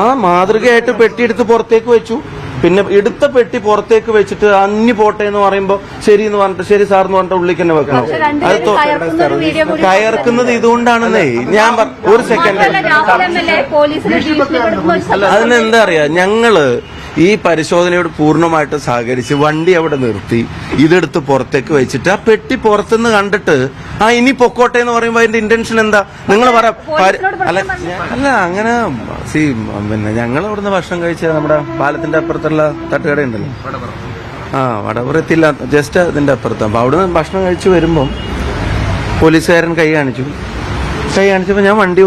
ആ മാതൃകയായിട്ട് പെട്ടിയെടുത്ത് പുറത്തേക്ക് വെച്ചു. പിന്നെ എടുത്ത പെട്ടി പുറത്തേക്ക് വെച്ചിട്ട് അന്നി പോട്ടെ എന്ന് പറയുമ്പോ ശരി എന്ന് പറഞ്ഞിട്ട് ശരി സാർ എന്ന് പറഞ്ഞിട്ട് ഉള്ളിൽ തന്നെ വെക്കണം. അത് കയർക്കുന്നത് ഇതുകൊണ്ടാണെന്നേ ഞാൻ ഒരു സെക്കൻഡ്. അതിനെന്താ അറിയാ, ഞങ്ങള് ഈ പരിശോധനയോട് പൂർണ്ണമായിട്ട് സഹകരിച്ച് വണ്ടി അവിടെ നിർത്തി ഇതെടുത്ത് പുറത്തേക്ക് വെച്ചിട്ട് ആ പെട്ടി പുറത്തുനിന്ന് കണ്ടിട്ട് ഇനി പൊക്കോട്ടെ എന്ന് പറയുമ്പോ അതിന്റെ ഇന്റൻഷൻ എന്താ നിങ്ങൾ അല്ല അങ്ങനെ പിന്നെ ഞങ്ങൾ അവിടുന്ന് ഭക്ഷണം കഴിച്ച നമ്മുടെ പാലത്തിന്റെ അപ്പുറത്തുള്ള തട്ടുകട ഉണ്ടല്ലോ, വടപുറത്തില്ല, ജസ്റ്റ് അതിന്റെ അപ്പുറത്ത്. അപ്പൊ അവിടുന്ന് ഭക്ഷണം കഴിച്ച് വരുമ്പം പോലീസുകാരൻ കൈ കാണിച്ചപ്പോ ഞാൻ വണ്ടി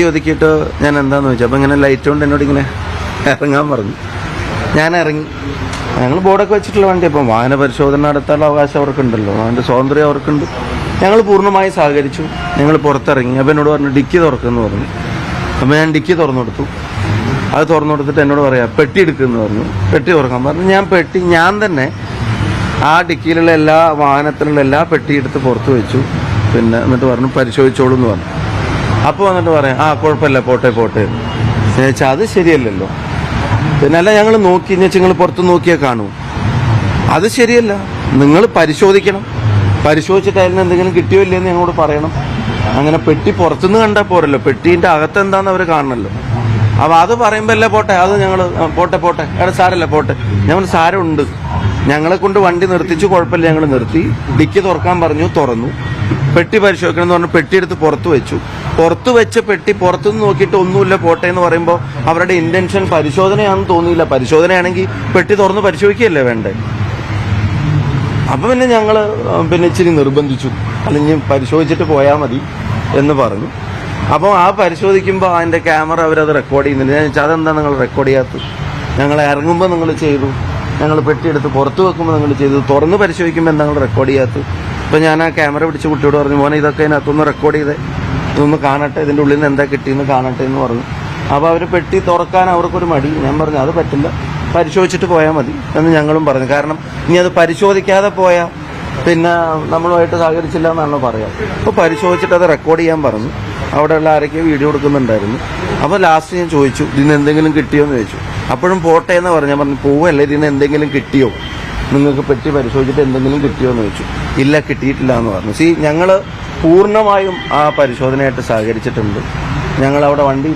ഒതുക്കിയിട്ട് ഞാൻ എന്താന്ന് വെച്ചാൽ അപ്പൊ ഇങ്ങനെ ലൈറ്റ് കൊണ്ട് എന്നോട് ഇങ്ങനെ ഇറങ്ങാൻ പറഞ്ഞു. ഞാൻ ഇറങ്ങി. ഞങ്ങൾ ബോർഡൊക്കെ വെച്ചിട്ടുള്ള വണ്ടി. അപ്പം വാഹന പരിശോധന നടത്താനുള്ള അവകാശം അവർക്കുണ്ടല്ലോ, അതിൻ്റെ സ്വാതന്ത്ര്യം അവർക്കുണ്ട്. ഞങ്ങൾ പൂർണ്ണമായി സഹകരിച്ചു. ഞങ്ങൾ പുറത്തിറങ്ങി. അപ്പം എന്നോട് പറഞ്ഞു ഡിക്കി തുറക്കുമെന്ന് പറഞ്ഞു. അപ്പം ഞാൻ ഡിക്കി തുറന്നു കൊടുത്തു. അത് തുറന്നു കൊടുത്തിട്ട് എന്നോട് പറയാം പെട്ടി എടുക്കുമെന്ന് പറഞ്ഞു. പെട്ടി തുറക്കാൻ പറഞ്ഞു. ഞാൻ തന്നെ ആ ഡിക്കിയിലുള്ള എല്ലാ വാഹനത്തിലുള്ള എല്ലാ പെട്ടി എടുത്ത് പുറത്ത് വെച്ചു. പിന്നെ എന്നിട്ട് പറഞ്ഞു പരിശോധിച്ചോളൂ എന്ന് പറഞ്ഞു. അപ്പോൾ വന്നിട്ട് പറയാം കുഴപ്പമില്ല പോട്ടെ ചോദിച്ചാൽ അത് ശരിയല്ലല്ലോ. പിന്നെ അല്ല ഞങ്ങൾ നോക്കി നിങ്ങൾ പുറത്ത് നോക്കിയാൽ കാണൂ, അത് ശരിയല്ല. നിങ്ങൾ പരിശോധിക്കണം. പരിശോധിച്ചിട്ട് അതിൽ നിന്ന് എന്തെങ്കിലും കിട്ടിയോ ഇല്ലയെന്ന് ഞങ്ങളോട് പറയണം. അങ്ങനെ പെട്ടി പുറത്തുനിന്ന് കണ്ടാൽ പോരല്ലോ, പെട്ടീൻ്റെ അകത്ത് എന്താണെന്ന് അവർ കാണണമല്ലോ. അപ്പോൾ അത് പറയുമ്പോൾ അല്ലേ പോട്ടെ, അത് ഞങ്ങൾ പോട്ടെ എടാ സാരല്ല പോട്ടെ. ഞങ്ങൾ സാരമുണ്ട്, ഞങ്ങളെ കൊണ്ട് വണ്ടി നിർത്തിച്ചു, കുഴപ്പമില്ല. ഞങ്ങൾ നിർത്തി. ഡിക്കി തുറക്കാൻ പറഞ്ഞു, തുറന്നു. പെട്ടി പരിശോധിക്കണം എന്ന് പറഞ്ഞു. പെട്ടി എടുത്ത് പുറത്ത് വെച്ച പെട്ടി പുറത്തുനിന്ന് നോക്കിയിട്ട് ഒന്നുമില്ല പോട്ടെ എന്ന് പറയുമ്പോൾ അവരുടെ ഇന്റൻഷൻ പരിശോധനയാണെന്ന് തോന്നിയില്ല. പരിശോധനയാണെങ്കിൽ പെട്ടി തുറന്ന് പരിശോധിക്കുകയല്ലേ വേണ്ടേ. അപ്പൊ പിന്നെ ഞങ്ങൾ ഇച്ചിരി നിർബന്ധിച്ചു, അല്ലെങ്കിൽ പരിശോധിച്ചിട്ട് പോയാൽ മതി എന്ന് പറഞ്ഞു. അപ്പോൾ പരിശോധിക്കുമ്പോൾ അതിന്റെ ക്യാമറ അവരത് റെക്കോർഡ് ചെയ്യുന്നുണ്ട്. ഞാൻ ചോദിച്ചാൽ അതെന്താ നിങ്ങൾ റെക്കോർഡ് ചെയ്യാത്തത്? ഞങ്ങൾ ഇറങ്ങുമ്പോൾ നിങ്ങൾ ചെയ്തു, ഞങ്ങൾ പെട്ടിയെടുത്ത് പുറത്ത് വെക്കുമ്പോൾ നിങ്ങൾ ചെയ്തു, തുറന്ന് പരിശോധിക്കുമ്പോൾ എന്താ നിങ്ങൾ റെക്കോർഡ് ചെയ്യാത്തത്? അപ്പോൾ ഞാൻ ആ ക്യാമറ പിടിച്ച് കുട്ടിയോട് പറഞ്ഞു, മോനെ ഇതൊക്കെ അതിനകത്തൊന്ന് റെക്കോർഡ് ചെയ്തേ, ഇതൊന്ന് കാണട്ടെ, ഇതിൻ്റെ ഉള്ളിൽ നിന്ന് എന്താ കിട്ടിയെന്ന് കാണട്ടെ എന്ന് പറഞ്ഞു. അപ്പോൾ അവർ പെട്ടി തുറക്കാൻ അവർക്കൊരു മടി. ഞാൻ പറഞ്ഞു അത് പറ്റില്ല, പരിശോധിച്ചിട്ട് പോയാൽ മതി എന്ന് ഞങ്ങളും പറഞ്ഞു. കാരണം ഇനി അത് പരിശോധിക്കാതെ പോയാൽ പിന്നെ നമ്മളുമായിട്ട് സഹകരിച്ചില്ല എന്നാണല്ലോ പറയാം. അപ്പോൾ പരിശോധിച്ചിട്ട് അത് റെക്കോർഡ് ചെയ്യാൻ പറഞ്ഞു. അവിടെയുള്ള ആരൊക്കെയോ വീഡിയോ എടുക്കുന്നുണ്ടായിരുന്നു. അപ്പോൾ ലാസ്റ്റ് ഞാൻ ചോദിച്ചു ഇതിന് എന്തെങ്കിലും കിട്ടിയോ എന്ന് ചോദിച്ചു. അപ്പോഴും പോട്ടെ എന്ന് പറഞ്ഞു. ഞാൻ പറഞ്ഞു പോവല്ലേ, ഇതിന് എന്തെങ്കിലും കിട്ടിയോ, നിങ്ങൾക്ക് പെട്ടി പരിശോധിച്ചിട്ട് എന്തെങ്കിലും കിട്ടിയോ എന്ന് ചോദിച്ചു. ഇല്ല കിട്ടിയിട്ടില്ല എന്ന് പറഞ്ഞു. ഞങ്ങൾ പൂർണ്ണമായും ആ പരിശോധനയായിട്ട് സഹകരിച്ചിട്ടുണ്ട്. ഞങ്ങൾ അവിടെ വണ്ടി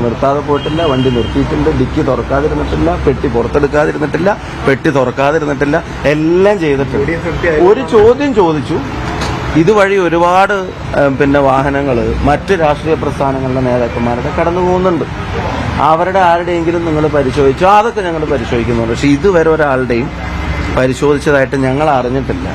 നിർത്താതെ പോയിട്ടില്ല, വണ്ടി നിർത്തിയിട്ടുണ്ട്, ഡിക്കി തുറക്കാതിരുന്നിട്ടില്ല, പെട്ടി പുറത്തെടുക്കാതിരുന്നിട്ടില്ല, പെട്ടി തുറക്കാതിരുന്നിട്ടില്ല, എല്ലാം ചെയ്തിട്ടുണ്ട്. ഒരു ചോദ്യം ചോദിച്ചു. ഇതുവഴി ഒരുപാട് വാഹനങ്ങൾ മറ്റ് രാഷ്ട്രീയ പ്രസ്ഥാനങ്ങളുടെ നേതാക്കന്മാരുടെ കടന്നു പോകുന്നുണ്ട്. അവരുടെ ആരുടെയെങ്കിലും നിങ്ങൾ പരിശോധിച്ചോ? അതൊക്കെ ഞങ്ങൾ പരിശോധിക്കുന്നുണ്ട്. പക്ഷെ ഇതുവരെ ഒരാളുടെയും പരിശോധിച്ചതായിട്ട് ഞങ്ങൾ അറിഞ്ഞിട്ടില്ല.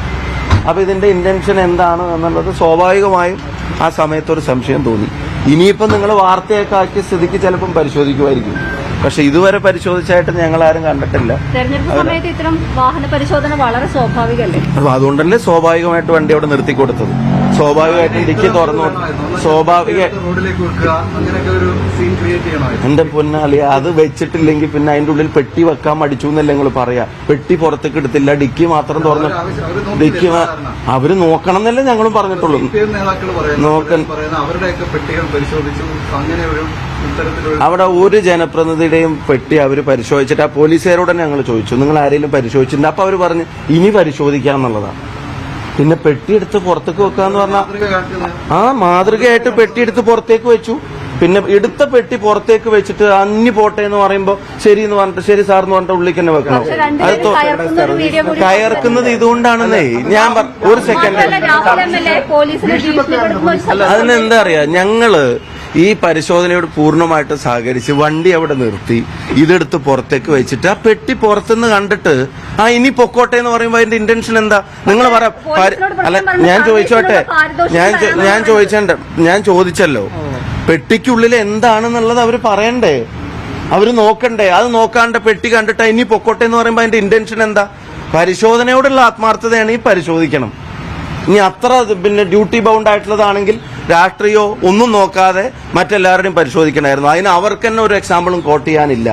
അപ്പോൾ ഇതിന്റെ ഇന്റൻഷൻ എന്താണ് എന്നുള്ളത് സ്വാഭാവികമായും ആ സമയത്തൊരു സംശയം തോന്നി. ഇനിയിപ്പം നിങ്ങൾ വാർത്തയൊക്കെ ആക്കിയ സ്ഥിതിക്ക് ചിലപ്പം പരിശോധിക്കുമായിരിക്കും. പക്ഷെ ഇതുവരെ പരിശോധിച്ചായിട്ട് ഞങ്ങൾ ആരും കണ്ടിട്ടില്ല. തെരഞ്ഞെടുപ്പ് സമയത്ത് ഇത്തരം വാഹന പരിശോധന വളരെ സ്വാഭാവികമല്ലേ? അപ്പൊ അതുകൊണ്ടല്ലേ സ്വാഭാവികമായിട്ട് വണ്ടി അവിടെ നിർത്തി കൊടുത്തത്. സ്വാഭാവികമായിട്ടും ഡിക്കി തുറന്നു. എന്റെ പൊന്നാളി, അത് വെച്ചിട്ടില്ലെങ്കിൽ പിന്നെ അതിന്റെ ഉള്ളിൽ പെട്ടി വെക്കാൻ മടിച്ചു എന്നല്ലേ നിങ്ങൾ പറയാ. പെട്ടി പുറത്തേക്ക് എടുത്തില്ല, ഡിക്കി മാത്രം തുറന്നു. ഡിക്കി അവര് നോക്കണം എന്നല്ലേ ഞങ്ങളും പറഞ്ഞിട്ടുള്ളൂ. അവിടെ ഒരു ജനപ്രതിനിധിയുടെയും പെട്ടി അവർ പരിശോധിച്ചിട്ട് ആ പോലീസുകാരോട് തന്നെ ഞങ്ങൾ ചോദിച്ചു നിങ്ങൾ ആരെങ്കിലും പരിശോധിച്ചിട്ടുണ്ട്? അപ്പൊ അവർ പറഞ്ഞു ഇനി പരിശോധിക്കാം എന്നുള്ളതാണ്. പിന്നെ പെട്ടിയെടുത്ത് പുറത്തേക്ക് വെക്കാന്ന് പറഞ്ഞാൽ മാതൃകയായിട്ട് പെട്ടിയെടുത്ത് പുറത്തേക്ക് വെച്ചു. പിന്നെ എടുത്ത പെട്ടി പുറത്തേക്ക് വെച്ചിട്ട് അന്നി പോട്ടെ എന്ന് പറയുമ്പോ ശരി എന്ന് പറഞ്ഞിട്ട് ശരി സാർ എന്ന് പറഞ്ഞിട്ട് ഉള്ളിൽ തന്നെ വെക്കണം. അത് കയർക്കുന്നത് ഇതുകൊണ്ടാണെന്നേ ഞാൻ ഒരു സെക്കൻഡ്. അതിനെന്താ അറിയാ, ഞങ്ങള് ഈ പരിശോധനയോട് പൂർണ്ണമായിട്ട് സഹകരിച്ച് വണ്ടി അവിടെ നിർത്തി ഇതെടുത്ത് പുറത്തേക്ക് വെച്ചിട്ട് ആ പെട്ടി പുറത്തുനിന്ന് കണ്ടിട്ട് ഇനി പൊക്കോട്ടെ എന്ന് പറയുമ്പോൾ അതിന്റെ ഇന്റൻഷൻ എന്താ നിങ്ങൾ അല്ല ഞാൻ ചോദിച്ചോട്ടെ, ഞാൻ ചോദിച്ചല്ലോ പെട്ടിക്കുള്ളിൽ എന്താണെന്നുള്ളത് അവര് പറയണ്ടേ, അവര് നോക്കണ്ടേ? അത് നോക്കാണ്ട് പെട്ടി കണ്ടിട്ട് ഇനി പൊക്കോട്ടെ എന്ന് പറയുമ്പോൾ അതിന്റെ ഇന്റൻഷൻ എന്താ? പരിശോധനയോടുള്ള ആത്മാർത്ഥതയാണ് ഈ പരിശോധിക്കണം. ഇനി അത്ര ഡ്യൂട്ടി ബൗണ്ട് ആയിട്ടുള്ളതാണെങ്കിൽ രാഷ്ട്രീയോ ഒന്നും നോക്കാതെ മറ്റെല്ലാവരുടെയും പരിശോധിക്കണമായിരുന്നു. അതിന് അവർക്ക് തന്നെ ഒരു എക്സാമ്പിളും കോട്ട് ചെയ്യാനില്ല.